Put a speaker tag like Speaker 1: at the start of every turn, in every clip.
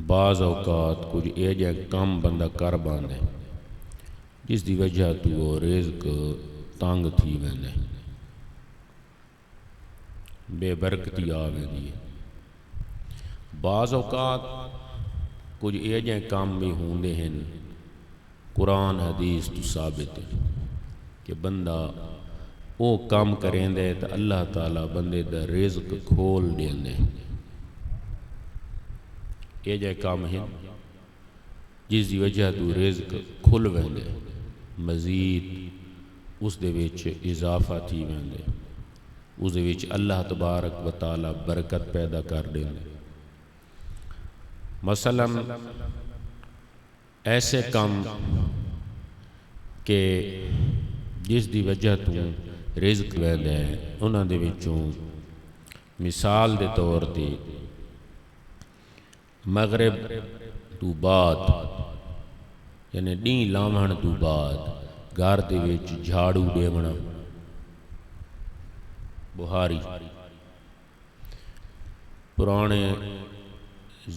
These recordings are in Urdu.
Speaker 1: بعض اوقات کچھ یہ جہ کام بندہ کر باندھے جس دی وجہ تو وہ رزق تنگ تھی ویندے بے برکتی آ ویندی ہے۔ بعض اوقات کچھ یہ جہ کام بھی ہوندے ہیں قرآن حدیث تو ثابت ہے کہ بندہ وہ کام کریں دے تو اللہ تعالیٰ بندے دا رزق کھول دیں دے۔ یہ جہ کام ہیں جس دی وجہ تو رزق کھل ویندے مزید اس دے وچ اضافہ تھی ویندے اس دے وچ اللہ تبارک و تعالیٰ برکت پیدا کر دیں دے۔ مثلا ایسے کام کہ جس دی وجہ تو رزق ویندے انہاں دے وچوں مثال دے طور تے مغرب تو بعد یعنی ڈین لامہن تو بعد گھر دے وچ جھاڑو دیونا بہاری پرانے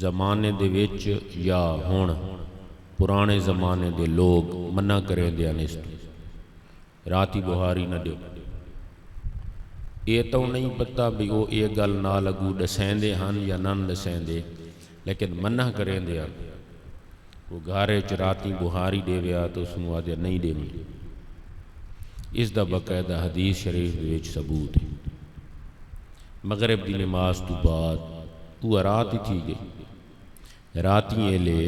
Speaker 1: زمانے دے وچ یا ہون پرانے زمانے دے لوگ منع کریں دے نست راتی بہاری نہ دیو۔ یہ تو نہیں پتہ بھی وہ یہ گل نہ لگو دسین دے ہن یا نن دسین دے لیکن منع کریں دے وہ گھارے راتی بہاری دے ویا تو اس نو آدھے نہیں دے ملی۔ اس دا باقاعدہ حدیث شریف وچ ثبوت ہے۔ مغرب دی نماز تو بعد وہ رات ہی تھی گئی راتی لے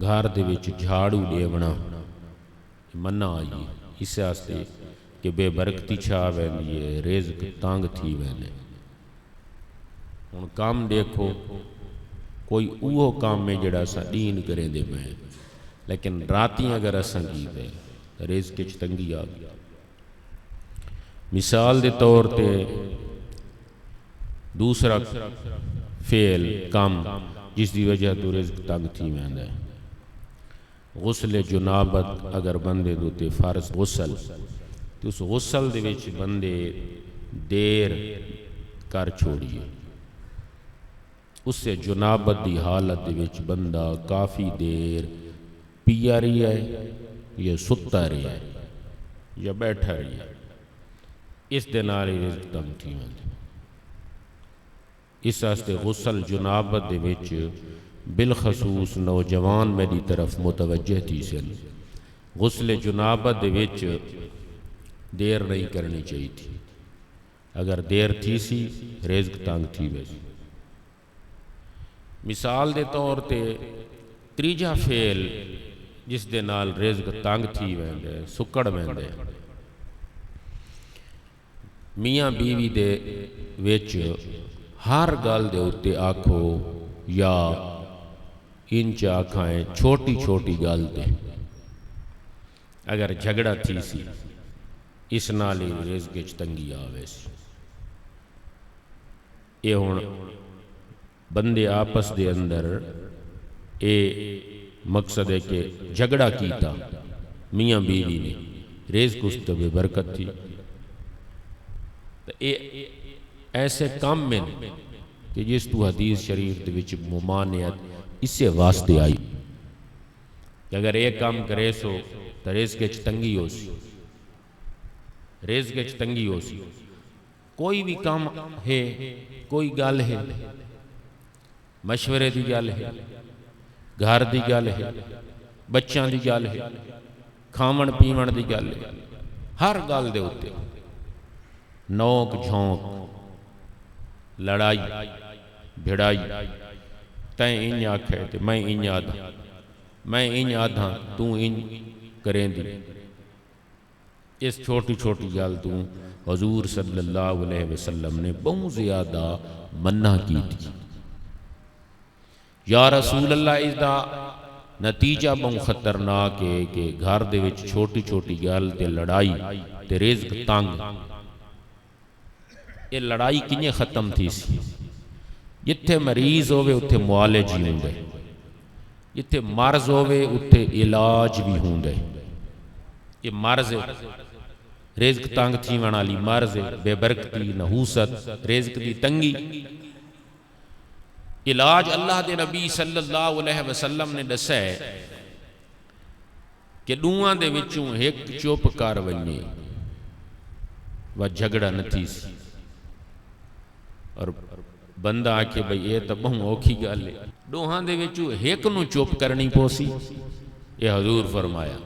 Speaker 1: گھر دے وچ جھاڑو دیونا منع آئی اس واسطے کہ بے برکتی چھا ویندی ہے رزق تنگ تھی ویندے۔ ہن کام دیکھو کوئی اوہ کام میں جڑا سا دین کریں دے میں لیکن راتی اگر اساں کیتے رزق وچ تنگی آ گئی۔ مثال دے طور تے دوسرا فعل کام جس دی وجہ تو رزق تنگ تھی ویندا ہے غسل جنابت اگر بندے دوتے فرض غسل تو اس غسل دے وچ بندے دیر کر چھوڑیے اس سے جنابت دی حالت دے وچ بندہ کافی دیر پیا رہی ہے یا ستا رہی ہے یا بیٹھا رہی ہے اس دے نال رزق تنگ تھی ویندا اس واسطے غسل جنابت دے وچ بالخصوص نوجوان میری طرف متوجہ تھی سن غسل جنابت دے وچ دیر نہیں کرنی چاہیے تھی اگر دیر تھی سی رزق تنگ تھی ویسی۔ مثال دے طور تے تریجا فعل جس دے نال رزق تنگ تھی ویندے سکڑ ویندے میاں بیوی دے وچ ہر گل دے اتے آکھو یا انچ آکھائیں چھوٹی چھوٹی گل دے اگر جھگڑا تھی سی اس نال ہی رزق وچ تنگی آوے سی۔ یہ ہن بندے آپس دے اندر اے مقصد ہے کہ جھگڑا کیتا میاں بیوی نے رزق اس تے بے برکت تھی اے ایسے کام میں کہ جس تو حدیث شریف دے وچ ممانعت اس سے واسطے آئی کہ اگر ایک کام کرے سو تو رزق وچ تنگی ہو سی رزق وچ تنگی ہو سی کوئی بھی کام ہے کوئی گل ہے مشورے دی گل ہے گھر دی گل ہے بچیاں دی گل ہے کھاون پیون دی گل ہے ہر گل دے اتے نوک جھونک لڑائی بھڑائی تیں انج آکھے تے میں انج آدھا میں انج آدھا تو انج کریں دی اس چھوٹی چھوٹی گل تو حضور صلی اللہ علیہ وسلم نے بہت زیادہ منع کی تھی۔ یا رسول اللہ اس دا نتیجہ بہت خطرناک ہے کہ گھر دے وچ چھوٹی چھوٹی گل تے لڑائی تے رزق تنگ یہ لڑائی کنیے ختم تھی سی جتھے مریض ہوئے اتھے معالج ہی ہوں دے جتھے مرض ہوئے اتھے علاج بھی ہوں دے یہ مرض رزق تنگ تھی ونالی مرض بے برکتی نحوست رزق دی تنگی علاج اللہ دے نبی صلی اللہ علیہ وسلم نے دسا ہے کہ دوہاں دے وچوں ایک چپ کر ونجے و جھگڑا نہ تھی سی، اور بندہ آکھے بھئی یہ تو بہت اوکھی گل ہے، دوہاں دے وچوں ایک نو چپ کرنی پوسی، یہ حضور فرمایا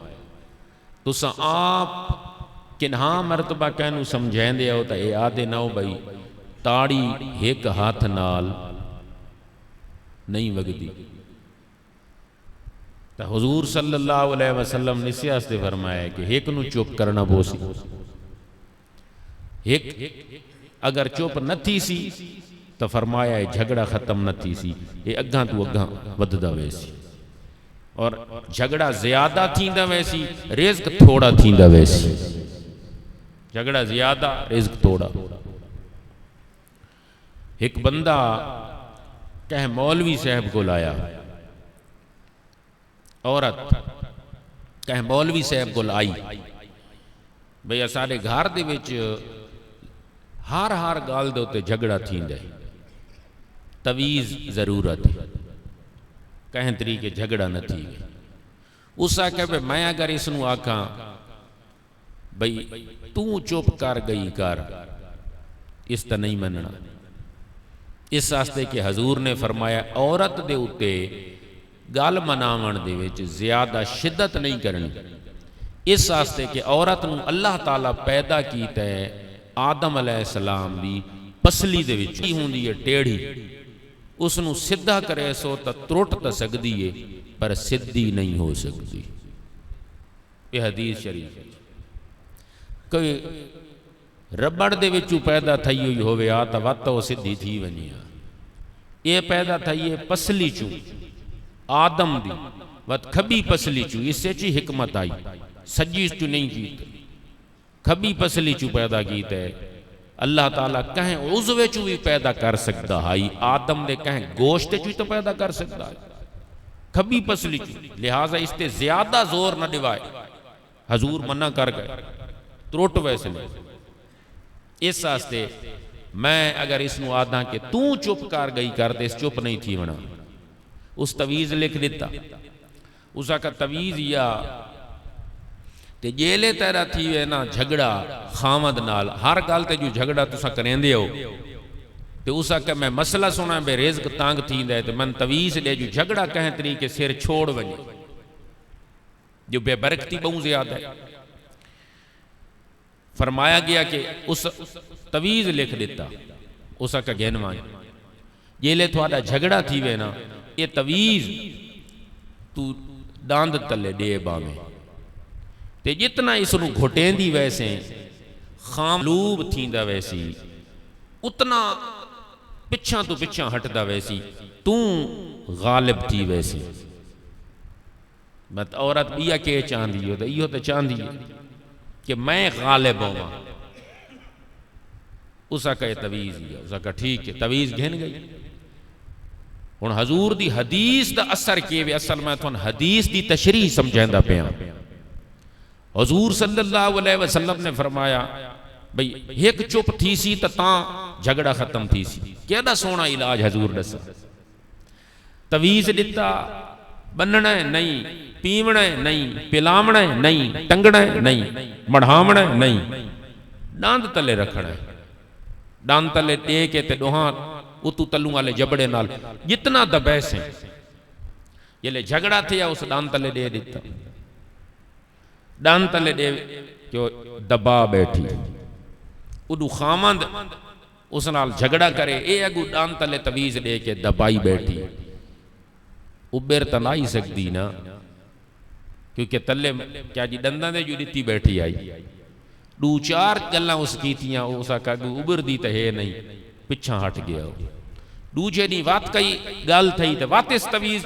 Speaker 1: تساں آپ کنہاں مرتبہ کہنو سمجھیں دے ہوتا اے آدھے نو بھئی تاڑی ایک ہاتھ نال نہیں وگدی، تو حضور صلی اللہ علیہ وسلم نے سیاستے فرمایا کہ ایک نو چپ کرنا پوسی، ایک اگر چپ نہ تھی سی تو فرمایا ہے جھگڑا ختم نہ تھی سی، یہ اگھاں تو اگھاں وددا ویسی، اور جھگڑا زیادہ تھیندا ویسی رزق تھوڑا تھیندا ویسی، جھگڑا زیادہ رزق تھوڑا۔ ایک بندہ کہ مولوی صاحب کو لایا، عورت کہ مولوی صاحب کو لائی بھئی سارے گھر دے وچ ہر گال دے تے جھگڑا تھیندا ہے، تویز ضرورت ہے، کہیں طریقے جھگڑا نہ تھی گئے، اس آکھے بھئی میں اگر اس نو آکھاں بھئی تو چپ کر گئی کر، اس تا نہیں مننا، اس واسطے کہ حضور نے فرمایا عورت دے اتے گل مناون دے وچ زیادہ شدت نہیں کرنی، اس واسطے کہ عورت نو اللہ تعالیٰ پیدا کیتا ہے آدم علیہ السلام دی پسلی دے وچ ہوندی ہے ٹیڑھی، اس نو سدھا کرے سو تا ترٹ تا سکدی ہے پر سدھی نہیں ہو سکتی، یہ حدیث شریف ہے۔ کوئی ربڑ دے وچوں پیدا تھئی ہوئی ہوئے آتا وقت وہ سدھی تھی ونی آ، یہ پیدا تھئی ہے پسلی چوں آدم دی وقت کھبی پسلی چوں، اس سے چی حکمت آئی سجی چوں نہیں کیتا، کھبی پسلی چوں پیدا کیتا ہے اللہ تعالیٰ کہیں عضوے چوں بھی پیدا کر سکتا ہے، آدم دے کہیں گوشت چوں تو پیدا کر سکتا ہے کھبی پسلی چوں، لہٰذا اس تے زیادہ زور نہ ڈوائے، حضور منع کر گئے تروٹ ویسے نہیں، اس واسطے میں اگر اس نو آدھا کہ تو چپ کر گئی کر دے اس چپ نہیں تھی ونا، اس تویز لکھ دیتا، اس کا تویز یا تے جیلے تیرا تھی وے نا جھگڑا خامد نال، ہر گل تے جو جھگڑا تسا کریں دے ہو تے اس کا میں مسئلہ سنا بے رزق تانگ تھی دے تے من تویز دے جو جھگڑا کہیں طریقے سر چھوڑ ونی، جو بے برکتی بہوں زیادہ ہے، فرمایا گیا کہ اس تویز لکھ دیتا، اس کا گہنوان جیلے تھوڑا جھگڑا تھی وے نا یہ تویز تو ڈاند تلے دے باویں تے جتنا اس نو گھٹیں دی ویسے خاملوب تھیندا ویسی اتنا پچھاں تو پچھاں ہٹ دا ویسی تو غالب تھی ویسی، بات عورت بیا کے چاندی ہو دا یہ تو چاندی ہے کہ میں غالب ہوں، اسا کا یہ تویز دیا، اسا کا ٹھیک ہے تویز گھن گئی۔ ہن حضور دی حدیث دا اثر کیوے، اصل میں تو حدیث دی تشریح سمجھیندا پیاں، حضور صلی اللہ علیہ وسلم نے فرمایا بھئی ایک چپ تھی سی تاں جھگڑا ختم تھی سی، کیڑا سونا علاج حضور دسا، تویز دیتا بننا ہے نہیں، پیونا ہے نہیں، پلاونا ہے نہیں، ٹنگنا ہے نہیں، مڑھاونا ہے نہیں، ڈاند تلے رکھنا ہے، ڈاند تلے دے کے تے دوہاں اتو تلوں والے جبڑے نال جتنا دبیس ہیں یہ لے جھگڑا تھیا اس ڈاند تلے دے دیتا، ڈاند تلے دے جو دبا بیٹھی ادو خامند اس نال جھگڑا کرے اے اگو ڈاند تلے تویز دے کے دبائی بیٹھی، ابیر تا نہیں سکتی نا، کیونکہ تلے کیا جی ڈندہ دے جو دیتی بیٹھی آئی، دو چار گلاں اس کیتیاں اسا کہا ابر دی تا ہے نہیں، پچھاں ہٹ گیا ہو، دو جنی وات کئی گال تھئی تے واتس تویز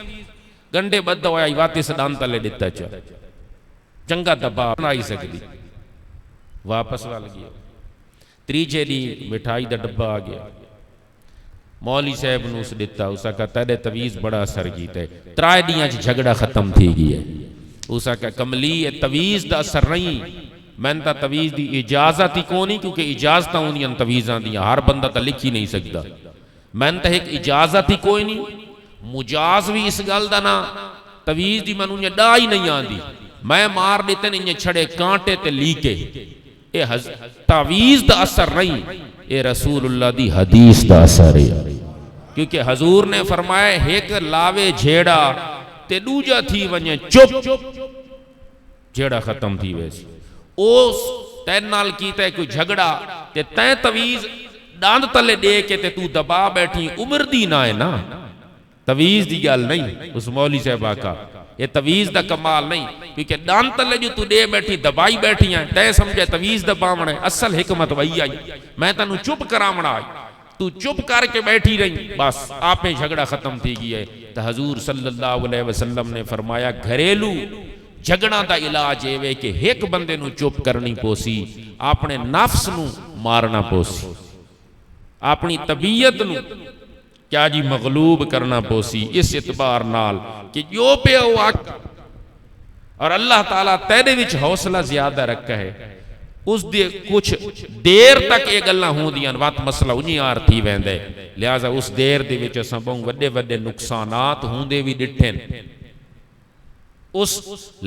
Speaker 1: گنڈے بد ہویا واتس ڈاند تلے دیتا چا چنگا دبا نہیں سکتی، واپس وال گیا، تریجے دی مٹھائی دا ڈبا آ گیا، مولی صاحب نے اس دیتا، اسا کہا تیرے تویز بڑا اثر کیتا ہے، ترائے دیاں جھگڑا ختم تھی گیا، اسا کہا کملی تویز دا اثر نہیں، میں تا تویز دی اجازت ہی کونی، کیونکہ اجازتاں ہونی ان تویزاں دیاں ہر بندہ تا لکھی نہیں سکتا، میں تو ایک اجازت ہی کوئی نہیں، مجاز بھی اس گل دا نا، تویز دی منوں یہ ڈا ہی نہیں آندی، میں مار دیتے نہیں چھڑے کانٹے تے لیکے، اے تویز دا اثر نہیں، اے رسول اللہ دی حدیث دا اثر ہے، کیونکہ حضور نے فرمایا ایک لاوے جھیڑا تے دوجا تھی ونجے چپ، جھیڑا ختم تھی ویسی، اس تین نال کیتا ہے کوئی جھگڑا تے تین تویز ڈاند تلے دے کے تے تو دبا بیٹھی، عمر دی نہ ہے نا، تویز دی گل نہیں اس مولی صاحب آقا، یہ تویز دا کمال نہیں، کیونکہ ڈاند تلے جو تو دے بیٹھی دبائی بیٹھی ہیں تے سمجھے تویز دباونا ہے، اصل حکمت وہی آئی، میں تنو چپ کرامنا آئی، تو چپ کر کے بیٹھی رہی، بس آپ میں جھگڑا ختم تھی گئی ہے۔ تو حضور صلی اللہ علیہ وسلم نے فرمایا گھریلو جھگڑا دا علاج ہے کہ ایک بندے نو چپ کرنی پوسی، اپنے نفس نو مارنا پوسی، اپنی طبیعت نو کیا جی مغلوب کرنا پوسی، اس اعتبار نال کہ جو پہ ہو اور اللہ تعالیٰ تیرے وچ حوصلہ زیادہ رکھا ہے، اس دے کچھ دیر تک یہ گلاں ہوندیاں وقت مسئلہ انہی آر تھی ویندے، لہذا اس دیر دے وچ اساں بہوں وڈے وڈے نقصانات ہوندے بھی ڈٹھن، اس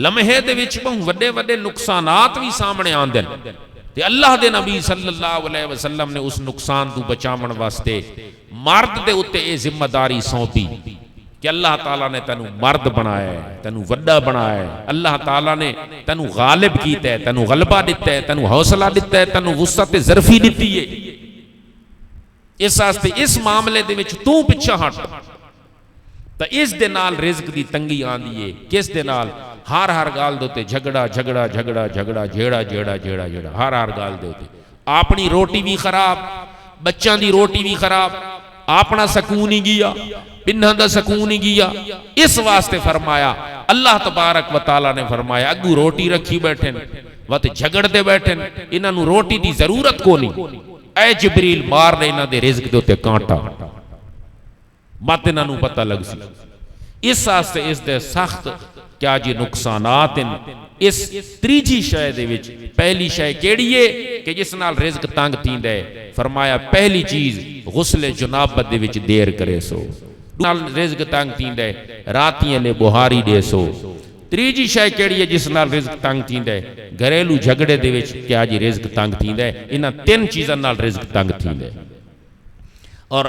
Speaker 1: لمحے دے وچ بہوں وڈے وڈے نقصانات بھی سامنے آندن، تے اللہ دے نبی صلی اللہ علیہ وسلم نے اس نقصان تو بچامن واسطے مرد دے اتے اے ذمہ داری سونپی کہ اللہ تعالیٰ نے تینو مرد بنایا ہے، تینو وڈا بنایا ہے، اللہ تعالیٰ نے تینو غالب کیتا ہے، تینو غلبہ دیتا ہے، تینو حوصلہ دیتا ہے، تینو وسعت ظرفی دیتی ہے، اس واسطے اس معاملے دے وچ تو پیچھے ہٹ، تو اس دے نال رزق دی تنگی آندی ہے، کس دے نال ہر گال دوتے جھگڑا جھگڑا جھگڑا جھگڑا جھیڑا جھیڑا جھیڑا جھیڑا ہر گال دوتے، اپنی روٹی بھی خراب، بچوں دی روٹی بھی خراب، اپنا سکون ہی گیا، پنہاں دا سکون ہی گیا، اس واسطے فرمایا اللہ تبارک و تعالیٰ نے فرمایا اگو روٹی رکھی بیٹھن وقت جھگڑ دے بیٹھن، انہاں نو روٹی دی ضرورت کو نہیں، اے جبریل مار لے انہاں دے رزق دوتے کانٹا، مت انہاں نو پتہ لگ سی، اس واسطے اس دے سخت کیا جی نقصانات ان، اس تریجی شے دے وچ پہلی شے کیڑی ہے کہ جس نال رزق تنگ تھیندا ہے، فرمایا پہلی چیز غسل جنابت دے وچ دیر کرے سو، نال رزق تنگ تھیندا ہے راتیاں نے بہاری دے سو، تریجی شے کیڑی ہے جس نال رزق تنگ تھیندا ہے، گھریلو جھگڑے دے وچ کیا جی رزق تنگ تھیندا ہے، انہاں تین چیزاں نال رزق تنگ تھیندا ہے، اور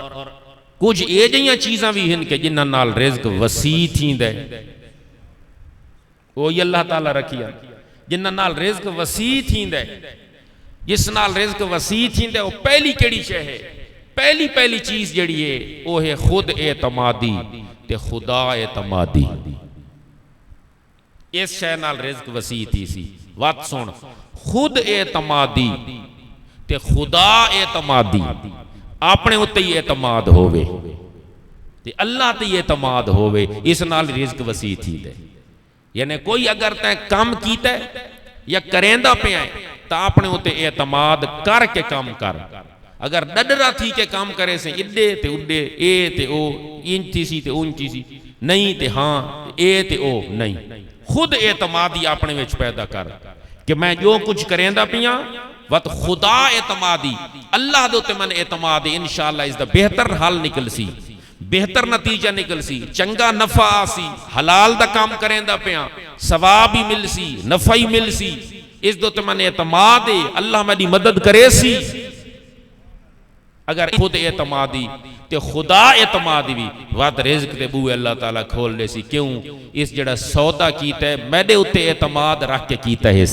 Speaker 1: کچھ یہ جہاں چیزاں بھی ہیں کہ جنہاں نال رزق وسیع تھیندا ہے، وہی اللہ تعالیٰ رکھیا، جنہاں نال رزق وسیع تھیندا ہے، جس نال رزق وسیع تھیندا ہے، وہ پہلی کیڑی شے ہے، پہلی چیز جڑی ہے وہ ہے خود اعتمادی تے خدا اعتمادی، اس شے نال رزق وسیع تھی سی، وات سن، خود اعتمادی تے خدا اعتمادی، اپنے اتے ہی اعتماد ہوئے تے اللہ تے اعتماد ہوئے، اس نال رزق وسیع تھی دے، یعنی کوئی اگر تے کام کیتا ہے یا کریندہ پہ آئے تا اپنے اتے اعتماد کر کے کام کر، اگر ڈڈرا تھی کہ کام کرے سے اڈے تے اڈے، اے تے او، انچی سی تے انچی سی، نہیں تے ہاں، اے تے او نہیں، خود اعتمادی اپنے وچ پیدا کر کہ میں جو کچھ کریندہ پیاں وقت خدا اعتمادی، اللہ دوتے من اعتماد انشاءاللہ اس دا بہتر حال نکل سی، بہتر نتیجہ نکل سی، چنگا نفع آسی، حلال دا کام کریں دا پیاں، ثواب ہی مل سی، نفع ہی مل سی، اس دوتے من اعتماد ہے، اللہ میری مدد کرے سی، اگر خود اعتمادی تے خدا اعتمادی بھی وقت رزق دے بوئے اللہ تعالیٰ کھول لے سی، کیوں اس جڑا سودا کیتا ہے میرے اتے اعتماد رکھ کے کیتا ہے،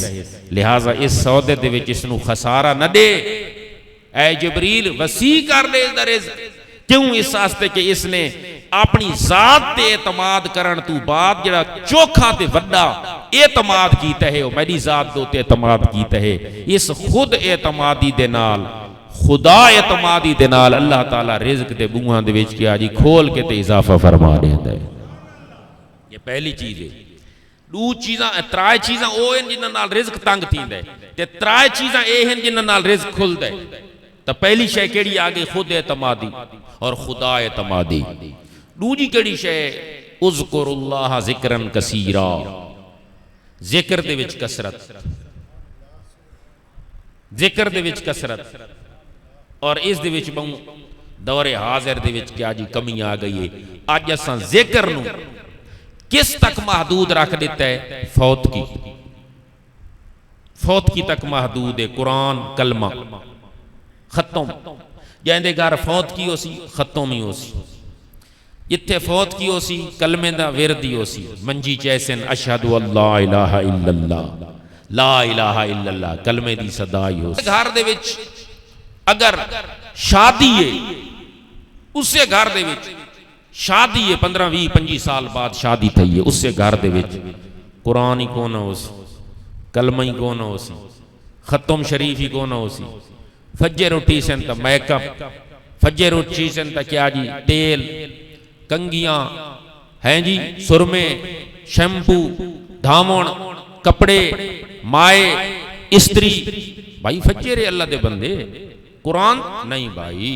Speaker 1: لہٰذا اس سودے دے وچ اس نو خسارہ نہ دے، اے جبریل وسیع کر دے اس دا رزق، کیوں اس واسطے کہ اس نے اپنی ذات تے اعتماد کرن تو بعد جڑا چوکھا تے وڈا اعتماد کیتا ہے وہ میری ذات دو تے اعتماد کیتا ہے، اس خود اعتمادی دے نال خدا اعتمادی دے نال اللہ تعالیٰ رزق دے بوہاں دے وچ کیا جی کھول کے تے اضافہ فرما دیندا ہے، یہ پہلی چیز ہے۔ دو چیزاں ترائے چیزاں او ہیں جنہاں نال رزق تنگ تھیندا ہے تے ترائے چیزاں اے ہیں جنہاں نال رزق کھلدا ہے، تو پہلی شے کیڑی آگے خود اعتمادی اور خدا اعتمادی، دوجی کیڑی شے اذکر اللہ ذکرن کثیرا، ذکر دے وچ کثرت، ذکر دے وچ کثرت، اور اس دے وچ بہوں دور حاضر دے وچ کیا جی کمی آ گئی ہے. اج اساں ذکر نو کس تک محدود رکھ دیتا ہے؟ فوت کی تک محدود ہے. قرآن کلمہ ختم. جیندے گھر فوت کی ہو سی ختم ہی ہو سی. جتھے فوت کی ہو سی کلمے دا ورد ہی ہو سی. منجی چیسن اشہد اللہ الہ الا اللہ لا الہ الا اللہ کلمے دی صدا ہی ہو سی. گھر دے وچ اگر شادی ہے اسے گھر دے وچ شادی ہے 15-20-25 سال بعد شادی تھی ہے اسے گھر دے وچ قرآن ہی کون ہو سی کلمہ ہی کون ہو سی ختم شریف ہی کون ہو سی. فجر اٹھی سن تا میک اپ فجر اٹھی سن تا کیا جی تیل کنگیاں ہیں جی سرمے شیمپو دھامن کپڑے مائے استری. بھائی فجر اللہ دے بندے قرآن نہیں بھائی.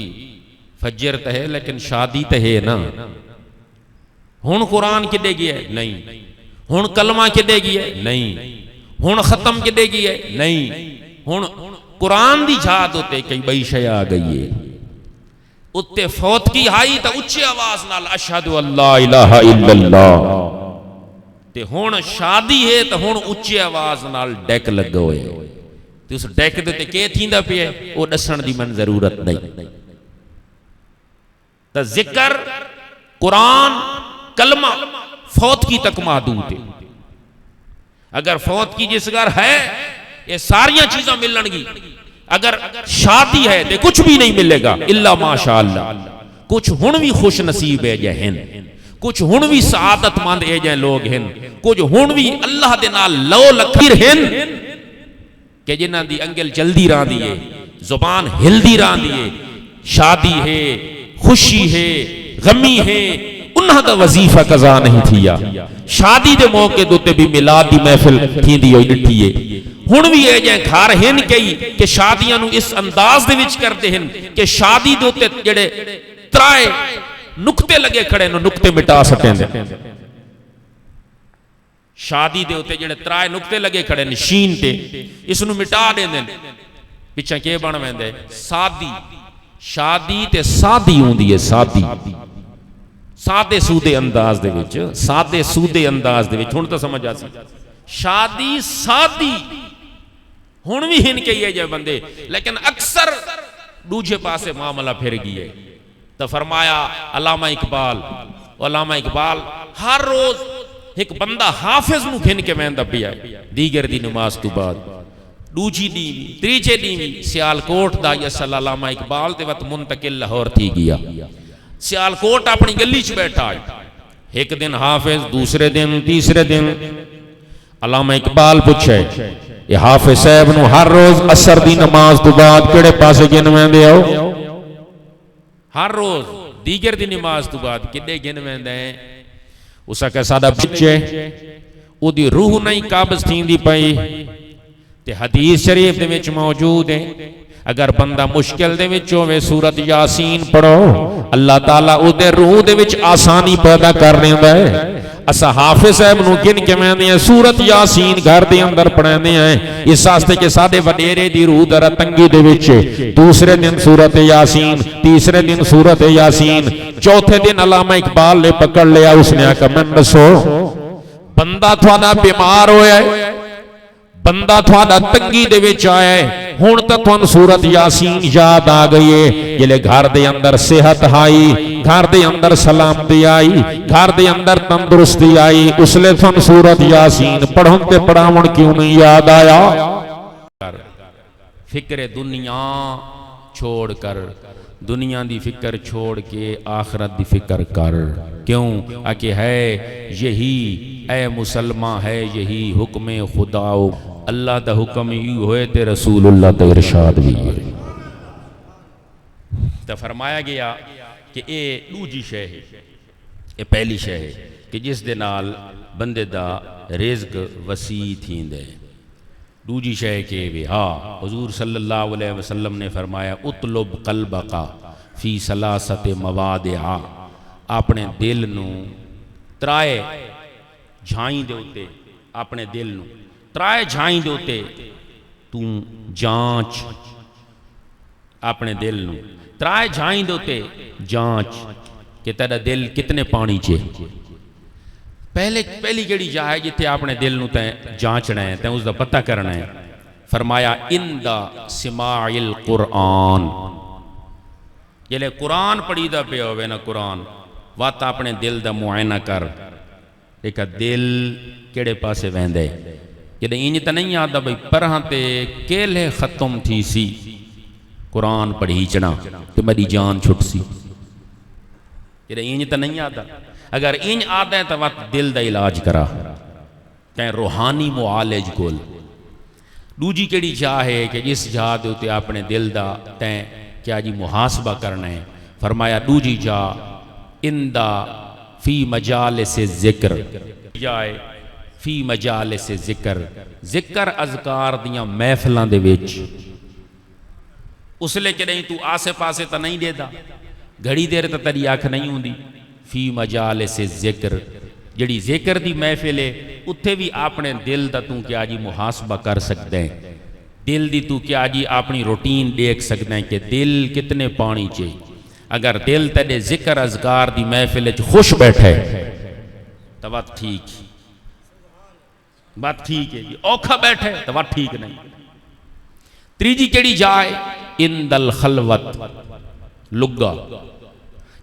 Speaker 1: فجر تے ہے لیکن شادی تے ہے نا. ہن قرآن کدے گیا ہے نہیں. ہن کلمہ کدے گیا ہے نہیں. ہن ختم کدے گیا ہے نہیں. ہن قرآن دی یاد ہوتے کئی بئی شے آ گئی ہے. اتے فوت کی ہائی تا اچھی آواز نال اشہد اللہ الہ الا اللہ. تے ہن شادی ہے تا ہن اچھی آواز نال ڈیک لگا ہوئے. تے اس ڈیک دے تے کی تھیندا پیا او دسن دی من ضرورت نہیں. تا ذکر قرآن کلمہ فوت کی تک محدود ہے. اگر فوت کی جس گھر ہے یہ ساریاں چیزاں ملن گی. اگر شادی ہے تو کچھ بھی نہیں ملے گا الا ماشاءاللہ. کچھ ہن بھی خوش نصیب ہے جے ہیں کچھ ہن بھی سعادت مند ہے جے لوگ ہیں کچھ ہن بھی اللہ دے نال لو لکھیر ہیں کہ جنہاں دی انگل جلدی رہاں دیئے زبان ہلدی رہاں دیئے. شادی ہے خوشی ہے غمی ہے انہاں دا وظیفہ قضا نہیں تھیا. شادی دے موقع دوتے بھی میلاد دی محفل تھی دی ہوئی ڈٹھی ہے. ہن بھی اے جائیں گھر ہن کئی کہ شادیاں نو اس انداز دے وچ کردے ہیں کہ شادی دوتے جڑے ترائے نکتے لگے کھڑے نو نکتے مٹا سکیں دے. شادی دے ہوتے جڑے ترائے نکتے لگے کھڑے نشین تے اس نو مٹا دیں دیں پچھا کے بڑھ میں دے سادی. شادی تے سادی ہوں دی ہے سادی سادے سودے انداز دے وچ سادے سودے انداز دے وچ ہن تو سمجھ آ سی. شادی سادی ہن بھی ہن کے یہ جائے بندے لیکن اکثر دوجھے پاسے معاملہ پھر گئی ہے. تو فرمایا علامہ اقبال ہر روز ایک بندہ حافظ نو گھن کے مہندہ پیا دیگر دی نماز تو بعد دوجی دیوی تریجے دیوی سیالکوٹ دا یسل علامہ اقبال دے وقت منتقل لاہور تھی گیا. سیالکوٹ اپنی گلی چ بیٹھا ایک دن حافظ دوسرے دن تیسرے دن علامہ اقبال پوچھے یہ حافظ صاحب نو ہر روز عصر دی نماز تو بعد کیڑے پاسے گنویں دے آؤ ہر روز دیگر دی نماز تو بعد کدے گنویں دے اسا کہ سادہ بچے او دی روح نہیں قابض تھیندی پئی. تے حدیث شریف دے وچ موجود ہے اگر بندہ مشکل دے وچ ہوے سورت یاسین پڑھو اللہ تعالیٰ او دے روح دے وچ آسانی پیدا کر رہندا ہے. اسا حافظ صاحب نو گن کے میں نے سورت یاسین گھر دے اندر پڑھانے ہیں اس واسطے کہ ساڈے وڈیرے دی روح در تنگی دے وچ دوسرے دن سورت یاسین تیسرے دن سورت یاسین چوتھے دن علامہ اقبال نے پکڑ لیا. اس نے کہا میں دسو بندہ تھوڑا بیمار ہویا ہے بندہ تھوڑا تنگی دے وچ آیا ہے ہن تک تھوڑا سورت یاسین یاد آ گئی ہے جلے گھر دے اندر صحت آئی گھر دے اندر سلامتی آئی گھر دے اندر تندرستی آئی اس لئے تھوڑا سورت یاسین پڑھن تے پڑھاون کیوں نہیں یاد آیا. فکر دنیا چھوڑ کر دنیا دی فکر چھوڑ کے آخرت دی فکر کر. کیوں کہ ہے یہی اے مسلمان ہے یہی حکم خدا اللہ دا حکم ہی ہوئے تے رسول اللہ دا ارشاد بھی ہے. تو فرمایا گیا کہ اے دوجی شے ہے اے پہلی شے ہے کہ جس دے نال بندے دا رزق وسیع تھیندے. دوجی شے کہ بھی حضور صلی اللہ علیہ وسلم نے فرمایا اطلب قلبکا فی ثلاثت موادع اپنے دل نو ترائے جھائیں دے ہوتے اپنے دل نو ترائے جھائیں دے ہوتے تو جانچ اپنے دل نو ترائے جائیں دوتے جانچ کہ تیرا دل کتنے پانی چے پہلی کیڑی جا ہے جتے اپنے دل نو تے جانچنا ہے تے اس دا پتہ کرنا ہے فرمایا اندا سماع القرآن جلے قرآن پڑھی دا پہ ہوئے نا قرآن وات اپنے دل دا معائنہ کر دیکھا دل کیڑے پاسے ویندے جلے انج تا نہیں آدھا بھئی پرہاں تے کیلے ختم تھی سی قرآن پڑھی چنا تو میری جان چھٹ سی جلے انج تا نہیں آدھا اگر انج آدھا ہے تو وات دل دا علاج کرا کہیں روحانی معالج کول دوجی کیڑی جا ہے کہ جس جا دے ہوتے اپنے دل دا تیں کیا جی محاسبہ کرنا ہے فرمایا دوجی جا اندہ فی مجالس ذکر جائے فی مجالس ذکر ذکر اذکار دیاں محفلان دے وچ اس لے کہ نہیں تو آسے پاسے تا نہیں دے دا گھڑی دیر تا تری آنکھ نہیں ہوں دی فی مجالس ذکر جڑی ذکر دی محفل ہے اتھے بھی اپنے دل دا تو کیا جی محاسبہ کر سکتے ہیں دل دی تو کیا جی اپنی روٹین دیکھ سکتے ہیں کہ دل کتنے پانی چاہیے اگر دل تیرے ذکر اذکار دی محفل خوش بیٹھے تو بات ٹھیک ہے جی اوکھا بیٹھے تو بات ٹھیک نہیں تریجی کیڑی جائے اند الخلوت لگا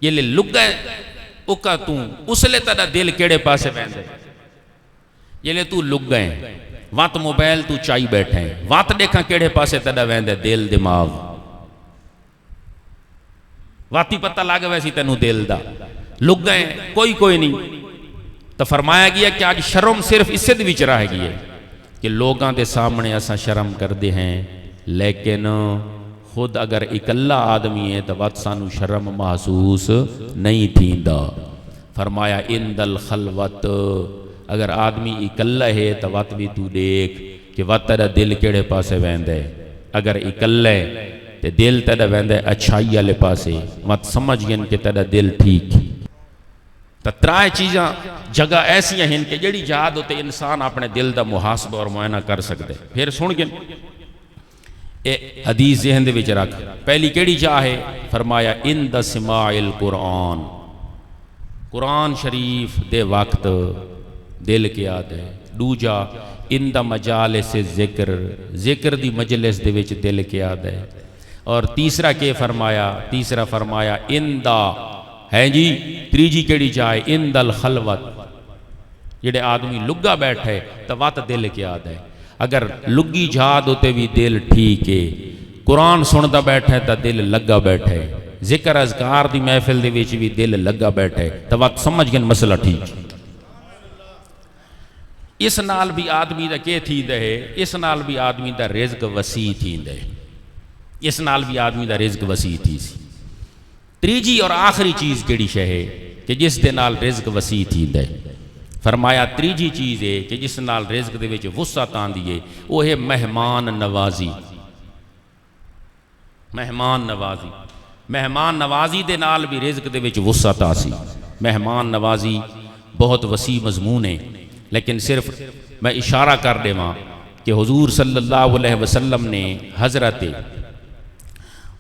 Speaker 1: یہ لے لگا اکا تو اس لے تیرا دل کیڑے پاسے بیندے یہ لے تو لگ گئے وات موبائل تو چائی بیٹھے وات دیکھا کیڑے پاسے تیرا بیندے دل دماغ واتی پتہ لگا ویسی تینوں دل دا لگ گئے کوئی نہیں تو فرمایا گیا کہ آج شرم صرف اس سے دوچ رہ گئی ہے کہ لوگاں دے سامنے ایسا شرم کر دے ہیں لیکن خود اگر اکلا آدمی ہے تو وقت سانو شرم محسوس نہیں تھیندا فرمایا اند الخلوت اگر آدمی اکلا ہے تو وقت بھی تو دیکھ کہ وقت تیرا دل کیڑے پاسے ویندے اگر اکلا ہے تو دل تیرا ویندے اچھائی والے پاسے وقت سمجھ گئن کہ تیرا دل ٹھیک تو ترائے چیزاں جگہ ایسی ہیں کہ جڑی جہاد ہوتے انسان اپنے دل دا محاسبہ اور معائنہ کر سکتے پھر سن گئن حدیث ذہن دے وچ رکھ پہلی کیڑی جا ہے فرمایا اند سماع القرآن قرآن شریف دے وقت دل کیا دے دوجا اند مجالس ذکر ذکر دی مجلس دے وچ دل کیا دے اور تیسرا فرمایا اندا ہے جی تریجی کیڑی جائے اند الخلوت جڑے آدمی لگا بیٹھے تو وقت دل کیا دے اگر لگی جہاد ہوتے بھی دل ٹھیک ہے قرآن سنتا بیٹھے تو دل لگا بیٹھے ذکر اذکار دی محفل دے وچ بھی دل لگا بیٹھے تو وقت سمجھ گئے مسئلہ ٹھیک اس نال بھی آدمی دا کہ تھی دے اس نال بھی آدمی دا رزق وسیع تھی دے اس نال بھی آدمی دا رزق وسیع تھی سی تریجی اور آخری چیز کیڑی شے ہے کہ جس دے نال رزق وسیع تھی دے فرمایا تریجی چیز ہے کہ جس نال رزق دے وچ وسعت آندی ہے وہ ہے مہمان نوازی دے نال بھی رزق دے وچ وسعت آسی مہمان نوازی بہت وسیع مضمون ہے لیکن صرف میں اشارہ کر دے ماں کہ حضور صلی اللہ علیہ وسلم نے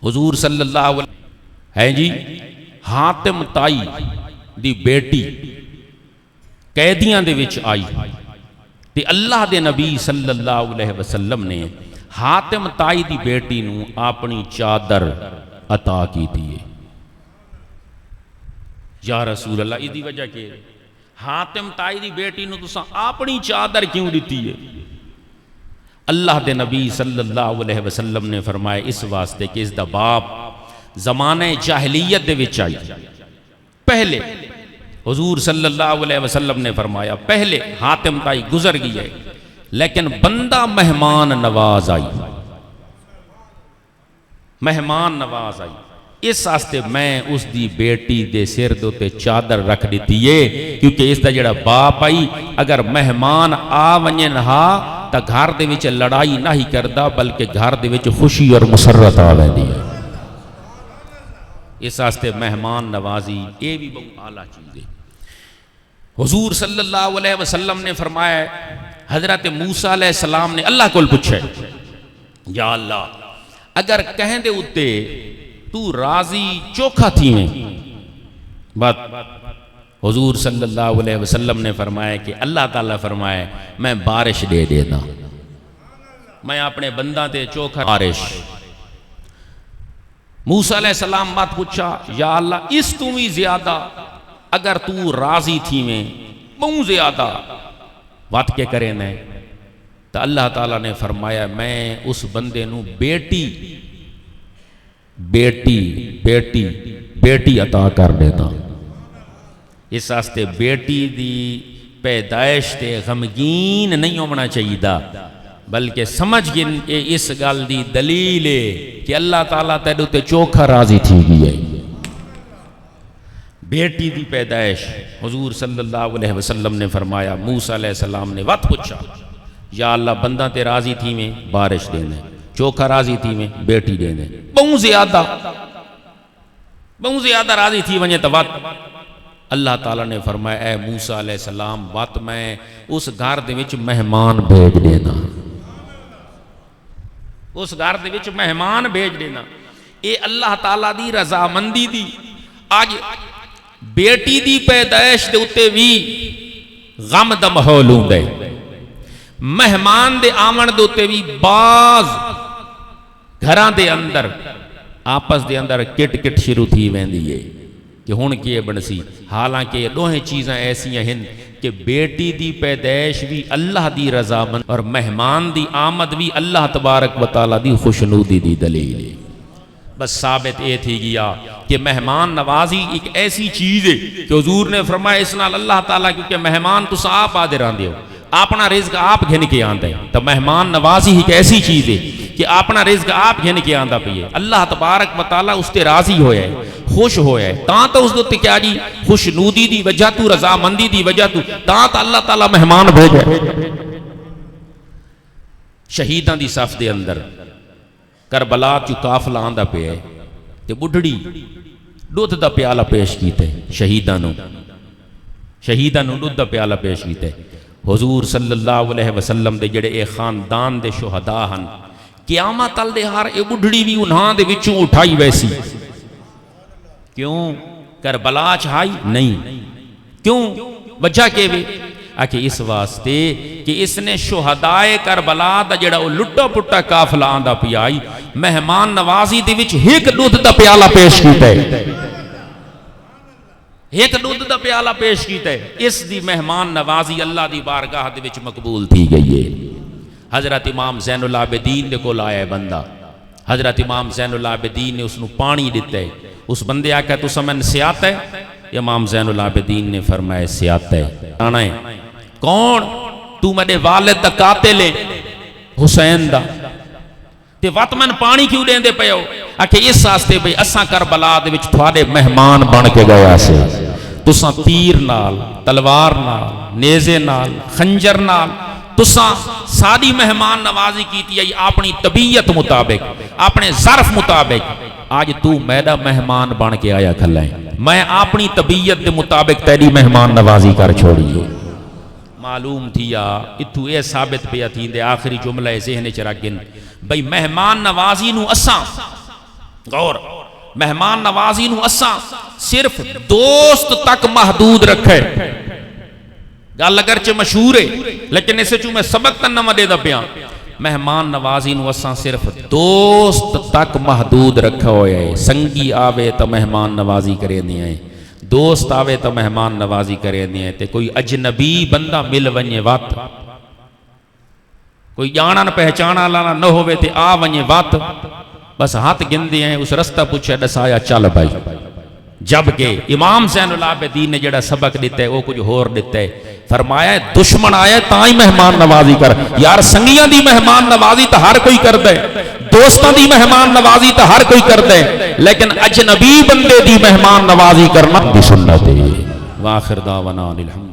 Speaker 1: حضور صلی اللہ علیہ ہے جی حاتم تائی دی بیٹی قیدیاں دے وچ آئی تے اللہ دے نبی صلی اللہ علیہ وسلم نے حاتم تائی دی بیٹی نو اپنی چادر عطا کی تھی یا رسول اللہ اس دی وجہ کہ حاتم تائی دی بیٹی نو تساں اپنی چادر کیوں دیتی ہے اللہ دے نبی صلی اللہ علیہ وسلم نے فرمایا اس واسطے کہ اس دا باپ زمانہ جاہلیت دے وچ آئی پہلے حضور صلی اللہ علیہ وسلم نے فرمایا پہلے حاتم تائی گزر گئی ہے لیکن بندہ مہمان نواز آئی اس واسطے میں اس دی بیٹی دے سر دوتے چادر رکھ دیتی ہے کیونکہ اس دا جڑا باپ آئی اگر مہمان آ ونجن ہا تا گھر دے وچ لڑائی نہ ہی کردا بلکہ گھر دے وچ خوشی اور مسرت آ ویندی ہے اس واسطے مہمان نوازی یہ بھی بہت اعلیٰ چیز ہے حضور صلی اللہ علیہ وسلم نے فرمایا حضرت موسیٰ علیہ السلام نے اللہ کو پوچھے یا اللہ اگر کہیں دے اتے تو راضی چوکھا تھی میں بات حضور صلی اللہ علیہ وسلم نے فرمایا کہ اللہ تعالیٰ فرمائے میں بارش دے دیتا، میں اپنے بندہ تے چوکھا بارش۔ موسیٰ علیہ السلام بات پوچھا یا اللہ اس تو بھی زیادہ اگر تو راضی تھی میں بہت زیادہ بات کے کرے نے تو اللہ تعالیٰ نے فرمایا میں اس بندے نو بیٹی بیٹی بیٹی بیٹی عطا کر دیتا۔ اس واسطے بیٹی دی پیدائش تے غمگین نہیں ہونا چاہیے دا، بلکہ سمجھ گن اس گل دی دلیل ہے کہ اللہ تعالیٰ تیرے تے چوکھا راضی تھی گئی ہے۔ بیٹی دی پیدائش حضور صلی اللہ علیہ وسلم نے فرمایا موسیٰ علیہ السلام نے وقت پوچھا یا اللہ بندہ تے راضی تھی میں بارش دینے، چوکھا راضی تھی میں بیٹی دینے، بہت زیادہ راضی تھی ونجے تو وقت اللہ تعالیٰ نے فرمایا اے موسیٰ علیہ السلام وقت میں اس گھر دے وچ مہمان بھیج دینا، اس گھر دے وچ مہمان بھیج دینا۔ اے اللہ تعالیٰ دی رضامندی دی آج بیٹی دی پیدائش دے اتے بھی غم دا ماحول ہوندا ہے، مہمان دے آمن دے اتے بھی بعض گھراں دے اندر آپس دے اندر کٹ کٹ شروع تھی ویندی ہے کہ ہن کی بنسی، حالانکہ دوہیں چیزاں ایسیاں ہیں کہ بیٹی دی پیدائش بھی اللہ دی رضامند اور مہمان دی آمد بھی اللہ تبارک و تعالیٰ دی خوشنودی دی دلیل ہے۔ بس ثابت یہ تھی گیا کہ مہمان نوازی ایک ایسی چیز ہے کہ حضور نے فرمایا اس نال اللہ تعالیٰ کیونکہ مہمان تو آپ آدھے راندے ہو اپنا رزق آپ گھن کے آندے ہیں تو مہمان نوازی ایک ایسی چیز ہے کہ اپنا رزق آپ گھن کے آندہ پیے اللہ تبارک و تعالیٰ اس تے راضی ہویا ہے، خوش ہویا ہے، تاں تو اس دوتے کیا جی خوشنودی دی وجہ تو رضامندی دی وجہ تو تاں تو اللہ تعالیٰ مہمان بھیجے۔ شہیدان دی صف دے اندر کربلا چو قافلہ آندہ پہ ہے تے بڑھڑی دودھ دا پیالہ پیش کیتے شہیدانوں دودھ دا پیالہ پیش کیتے۔ حضور صلی اللہ علیہ وسلم دے جڑے اے خاندان دے شہداء ہن قیامت تل دے ہر اے بڑھڑی بھی انہاں دے وچوں اٹھائی ویسی، کیوں کربلا چھائی نہیں، کیوں وجہ کے بھی کہ اس واسطے کہ اس نے شہدائے کربلا دا جڑا وہ لٹا پٹا قافلہ آندا پیا آئی مہمان نوازی دے وچ ایک دودھ دا پیالہ پیش کیتا ہے، ایک دودھ دا پیالہ پیش کیتا ہے، اس دی مہمان نوازی اللہ دی بارگاہ دے وچ مقبول تھی گئی ہے۔ حضرت امام زین العابدین دے کو لایا ہے بندہ، حضرت امام زین العابدین نے اس نو پانی دیتا ہے، اس بندے آکا تو سمن سیاتا ہے، امام زین العابدین نے فرمایا سیاتا ہے، آنا ہے کون تو میرے والد دا قاتل ہے حسین دا تے وقت من پانی کیوں دیں دے پہو کہ اس واسطے بھئی اساں کربلا دے وچ تھوڑے مہمان بن کے گیا سے تساں تیر نال تلوار نال نیزے نال خنجر نال تساں ساری مہمان نوازی کیتی ہے اپنی طبیعت مطابق اپنے ظرف مطابق، آج تو میرا مہمان بن کے آیا کھلا ہے، میں اپنی طبیعت دے مطابق تیری مہمان نوازی کر چھوڑی ہے۔ معلوم تھیا اتو اے ثابت پیا تھی دے آخری جملہ ذہن چراغن بھئی مہمان نوازی نو اساں غور مہمان نوازی نو اساں صرف دوست تک محدود رکھے، گل اگرچہ مشہور ہے لیکن اسے چوں میں سبق تن نہ دے دا پیا، مہمان نوازی نو اساں صرف دوست تک محدود رکھا ہویا ہے، سنگی آوے تو مہمان نوازی کرے نہیں آئے، دوست آوے تو مہمان نوازی کرے نہیں آئے، تے کوئی اجنبی بندہ مل ونجے وات، کوئی جانا نہ پہچانا لانا نہ ہوئے تے آ ونجے وات، بس ہاتھ گندے ہیں اس رستہ پوچھے دسایا چل بھائی، جبکہ امام زین العابدین نے جڑا سبق دیتا ہے وہ کچھ ہور دیتا ہے، فرمایا ہے دشمن آیا تائیں مہمان نوازی کر، یار سنگیاں دی مہمان نوازی تو ہر کوئی کر دے، دوستاں دی مہمان نوازی تو ہر کوئی کر دے، لیکن اجنبی بندے دی مہمان نوازی کرنا دی سنت ہے۔ وآخر دعوانا الحمد